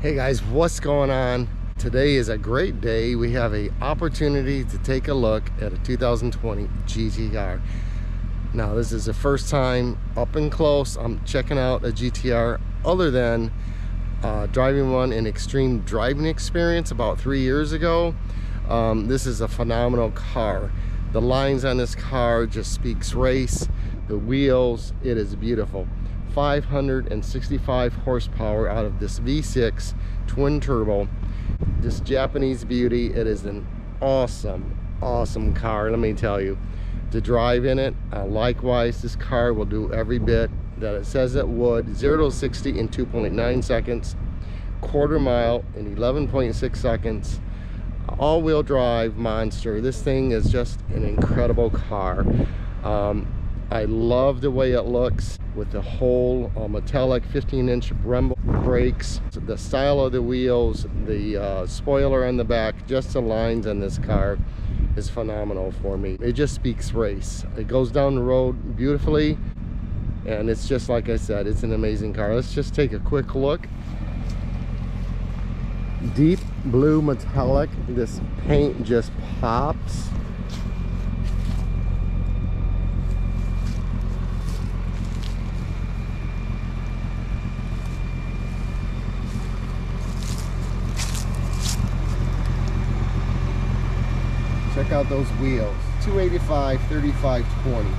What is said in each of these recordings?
Hey guys, what's going on? Today is a great day. We have an opportunity to take a look at a 2020 GTR. Now this is the first time up and close I'm checking out a GTR other than driving one in extreme driving experience about 3 years ago. This is a phenomenal car. The lines on this car just speaks race. The wheels, it is beautiful. 565 horsepower out of this V6 twin turbo, this Japanese beauty. It is an awesome car, let me tell you. To drive in it, likewise, this car will do every bit that it says it would. 0 to 60 in 2.9 seconds, quarter mile in 11.6 seconds. All-wheel drive monster. This thing is just an incredible car. I love the way it looks with the whole metallic 15-inch Brembo brakes, the style of the wheels, the spoiler on the back, just the lines on this car is phenomenal for me. It just speaks race. It goes down the road beautifully, and it's just like I said, it's an amazing car. Let's just take a quick look. Deep blue metallic. This paint just pops. Check out those wheels. 285 35 20.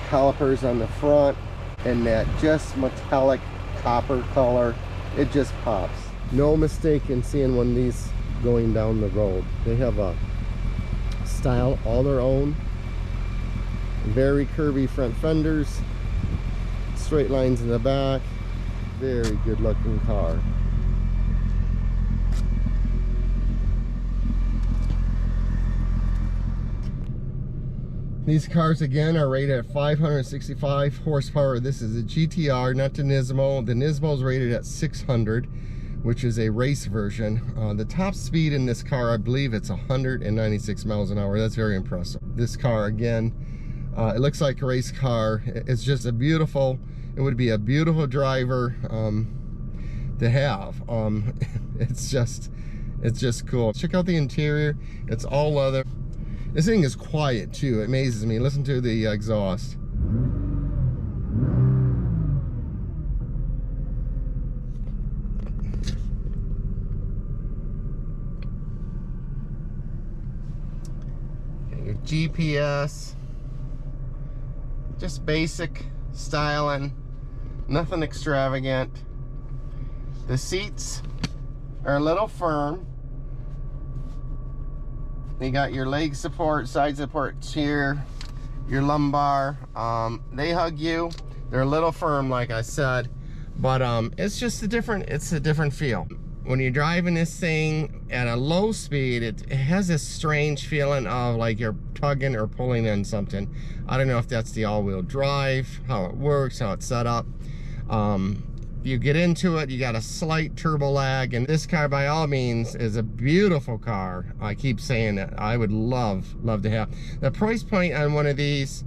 Calipers on the front, and that just metallic copper color. It just pops. No mistake in seeing one of these going down the road. They have a style all their own. Very curvy front fenders, straight lines in the back. Very good looking car. These cars again are rated at 565 horsepower. This is a GTR, not the Nismo. The Nismo is rated at 600, which is a race version. The top speed in this car, I believe it's 196 miles an hour. That's very impressive. This car again, it looks like a race car. It's just a beautiful, it would be a beautiful driver to have. It's just cool. Check out the interior. It's all leather. This thing is quiet too. It amazes me. Listen to the exhaust. Okay, your GPS. Just basic styling. Nothing extravagant. The seats are a little firm. You got your leg support, side supports here, your lumbar. They hug you. They're a little firm, like I said, but it's just a different feel. When you're driving this thing at a low speed, it has this strange feeling of like you're tugging or pulling in something. I don't know if that's the all-wheel drive, how it works, how it's set up. You get into it, you got a slight turbo lag, and this car by all means is a beautiful car. I keep saying that. I would love to have. The price point on one of these,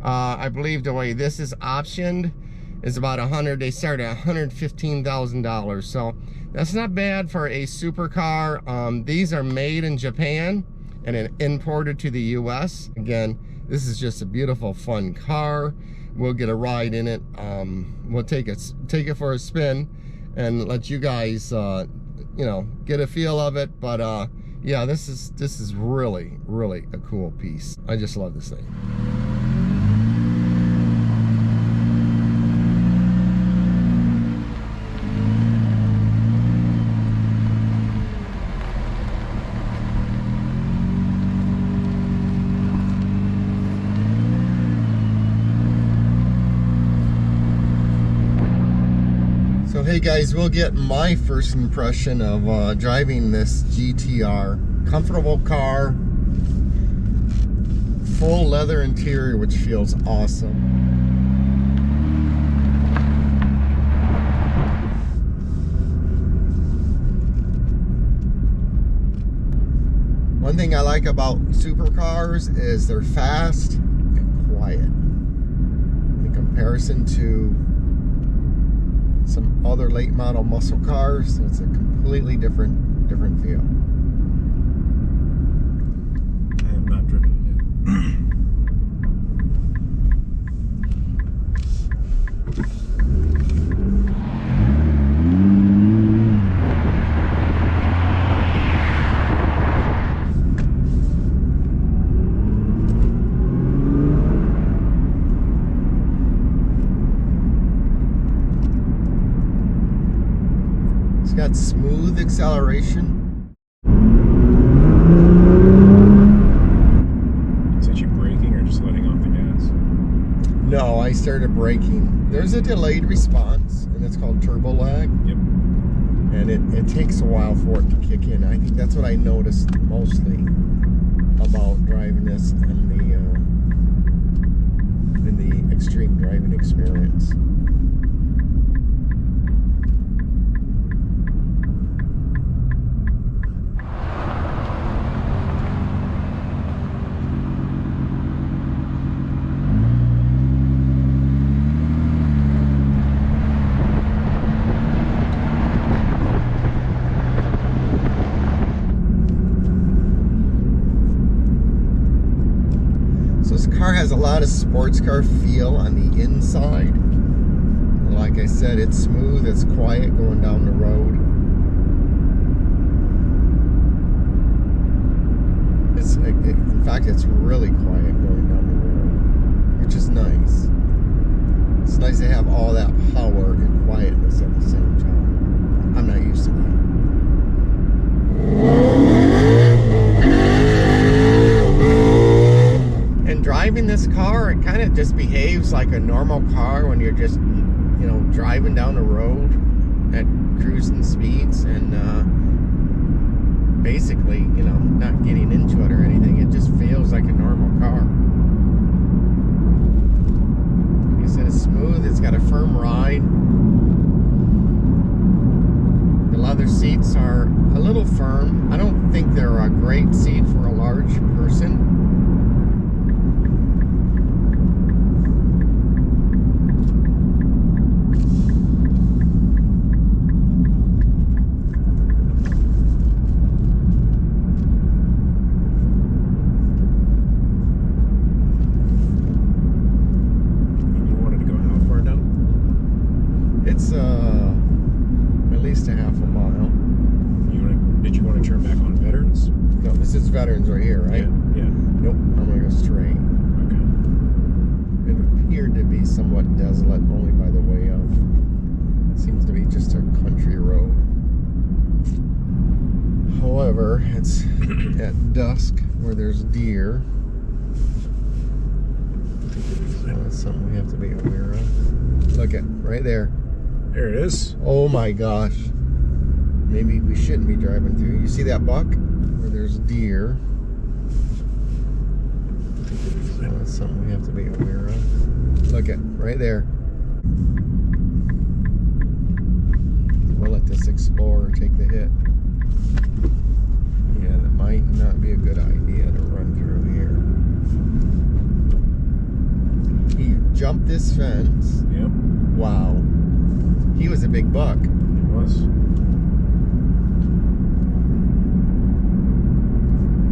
I believe the way this is optioned is about they start at $115,000. So that's not bad for a supercar. These are made in Japan and then imported to the US. Again, this is just a beautiful, fun car. We'll get a ride in it. We'll take it for a spin and let you guys, you know, get a feel of it. But yeah, this is really a cool piece. I just love this thing. So hey guys, we'll get my first impression of driving this GTR. Comfortable car. full leather interior, which feels awesome. One thing I like about supercars is they're fast and quiet. In comparison to some other late model muscle cars, it's a completely different feel. I have not driven it yet. It's got smooth acceleration. Is that you braking or just letting off the gas? No, I started braking. There's a delayed response, and it's called turbo lag. Yep. And it takes a while for it to kick in. I think that's what I noticed mostly about driving this in the extreme driving experience. This car has a lot of sports car feel on the inside. Like I said, it's smooth, it's quiet going down the road. In fact, it's really quiet going down the road, which is nice. It's nice to have all that power and quietness at the same time. I'm not used to that. And driving this car, it kind of just behaves like a normal car when you're just, you know, driving down the road at cruising speeds and basically, you know, not getting into it or anything. It just feels like a normal car. Like I said, it's smooth. It's got a firm ride. The leather seats are a little firm. I don't think they're a great seat for a large person. It's at least a half a mile. Did you want to turn back on Veterans? No, this is Veterans right here, right? Yeah. Nope, I'm gonna go straight. Okay. It appeared to be somewhat desolate only by the way of. It seems to be just a country road. However, it's at dusk where there's deer. So that's something we have to be aware of. Look at right there. There it is. Oh my gosh. Maybe we shouldn't be driving through. You see that buck? Where there's deer. So that's something we have to be aware of. Look at right there. We'll let this Explorer take the hit. Yeah, that might not be a good idea to run through here. He jumped this fence. Yep. Wow. He was a big buck. It was.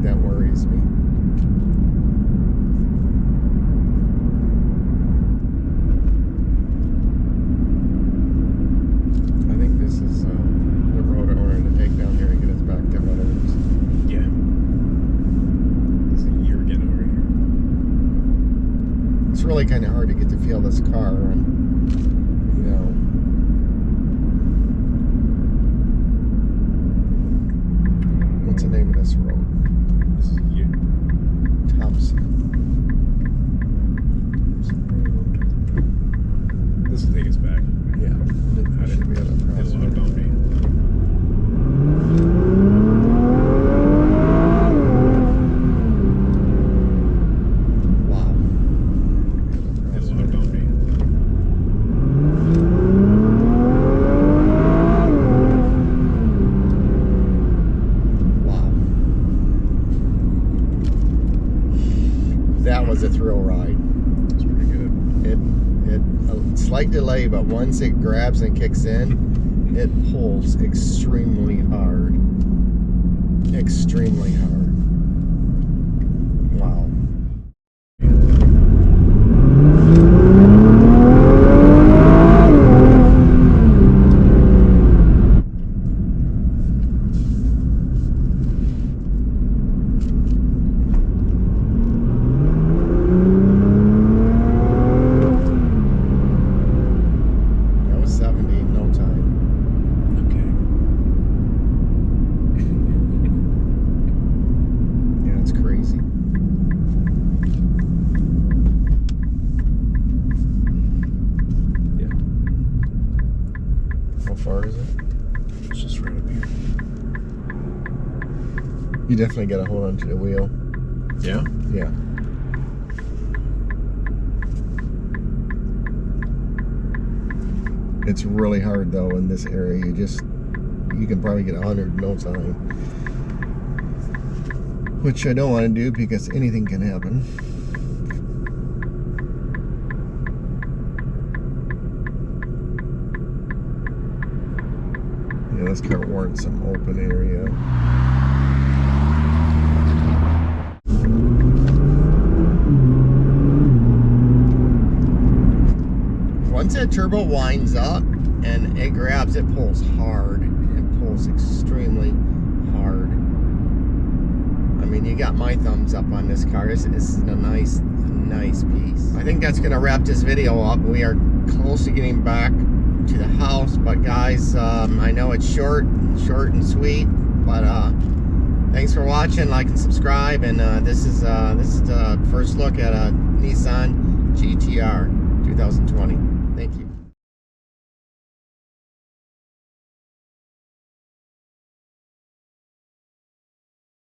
That worries me. I think this is the road I wanted to take down here and get us back to Veterans. Yeah. It's a year getting over here. It's really kind of hard to get to feel this car and, you know, what's the name of this road? This is you. Thompson. This will take us back. Yeah. I Should be able to cross It'll it. outbound me. that was a thrill ride. It's pretty good. A slight delay, but once it grabs and kicks in, it pulls extremely hard. Extremely hard. Wow. That was 70 in no time. Okay. Yeah, it's crazy. Yeah. How far is it? It's just right up here. You definitely got to hold on to the wheel. Yeah? Yeah. It's really hard though in this area. You can probably get 100 in no time. Which I don't want to do because anything can happen. Yeah, this car warrants some open area. Once that turbo winds up and it grabs, it pulls hard. It pulls extremely hard. I mean, you got my thumbs up on this car. This is a nice piece. I think that's gonna wrap this video up. We are close to getting back to the house, but guys, I know it's short and sweet, but thanks for watching. Like and subscribe. And this is the first look at a Nissan GTR 2020. Thank you.